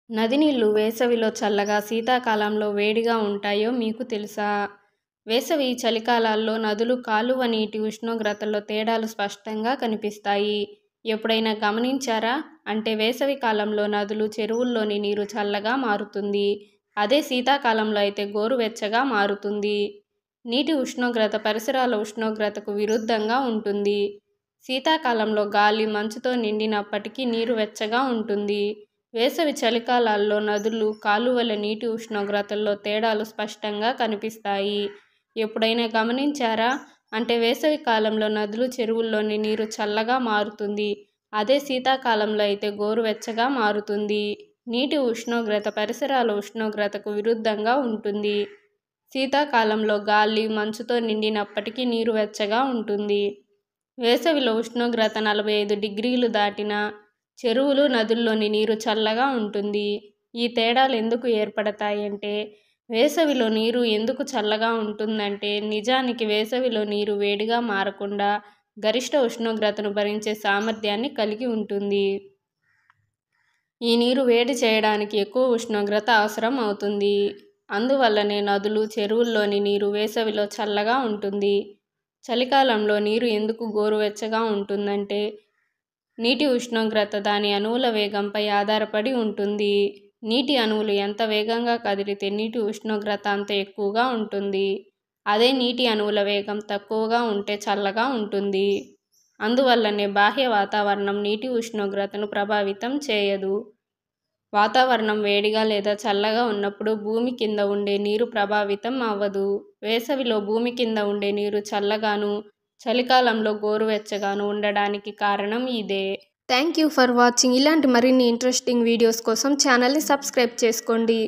నది నీళ్లు వేసవిలో చల్లగా, శీతాకాలంలో వేడిగా ఉంటాయో మీకు తెలుసా? వేసవి, చలికాలాల్లో నదులు, కాలువ నీటి ఉష్ణోగ్రతల్లో తేడాలు స్పష్టంగా కనిపిస్తాయి. ఎప్పుడైనా గమనించారా? అంటే వేసవి కాలంలో నదులు, చెరువుల్లోని నీరు చల్లగా మారుతుంది. అదే శీతాకాలంలో అయితే గోరువెచ్చగా మారుతుంది. నీటి ఉష్ణోగ్రత పరిసరాల ఉష్ణోగ్రతకు విరుద్ధంగా ఉంటుంది. శీతాకాలంలో గాలి మంచుతో నిండినప్పటికీ నీరు వెచ్చగా ఉంటుంది. వేసవి, చలికాలాల్లో నదులు, కాలువల నీటి ఉష్ణోగ్రతల్లో తేడాలు స్పష్టంగా కనిపిస్తాయి. ఎప్పుడైనా గమనించారా? అంటే వేసవి కాలంలో నదులు, చెరువుల్లోని నీరు చల్లగా మారుతుంది. అదే శీతాకాలంలో అయితే గోరువెచ్చగా మారుతుంది. నీటి ఉష్ణోగ్రత పరిసరాల ఉష్ణోగ్రతకు విరుద్ధంగా ఉంటుంది. శీతాకాలంలో గాలి మంచుతో నిండినప్పటికీ నీరు వెచ్చగా ఉంటుంది. వేసవిలో ఉష్ణోగ్రత 45 డిగ్రీలు దాటినా చెరువులు, నదుల్లోని నీరు చల్లగా ఉంటుంది. ఈ తేడాలు ఎందుకు ఏర్పడతాయంటే, వేసవిలో నీరు ఎందుకు చల్లగా ఉంటుందంటే, నిజానికి వేసవిలో నీరు వేడిగా మారకుండా గరిష్ట ఉష్ణోగ్రతను భరించే సామర్థ్యాన్ని కలిగి ఉంటుంది. ఈ నీరు వేడి చేయడానికి ఎక్కువ ఉష్ణోగ్రత అవసరం అవుతుంది. అందువల్లనే నదులు, చెరువుల్లోని నీరు వేసవిలో చల్లగా ఉంటుంది. చలికాలంలో నీరు ఎందుకు గోరువెచ్చగా ఉంటుందంటే, నీటి ఉష్ణోగ్రత దాని అణువుల వేగంపై ఆధారపడి ఉంటుంది. నీటి అణువులు ఎంత వేగంగా కదిలితే నీటి ఉష్ణోగ్రత అంత ఎక్కువగా ఉంటుంది. అదే నీటి అణువుల వేగం తక్కువగా ఉంటే చల్లగా ఉంటుంది. అందువల్లనే బాహ్య వాతావరణం నీటి ఉష్ణోగ్రతను ప్రభావితం చేయదు. వాతావరణం వేడిగా లేదా చల్లగా ఉన్నప్పుడు భూమి కింద ఉండే నీరు ప్రభావితం అవ్వదు. వేసవిలో భూమి కింద ఉండే నీరు చల్లగాను, చలికాలంలో గోరువెచ్చగాను ఉండడానికి కారణం ఇదే. Thank you for watching. ఇలాంటి మరిన్ని ఇంట్రెస్టింగ్ వీడియోస్ కోసం ఛానల్ని సబ్స్క్రైబ్ చేసుకోండి.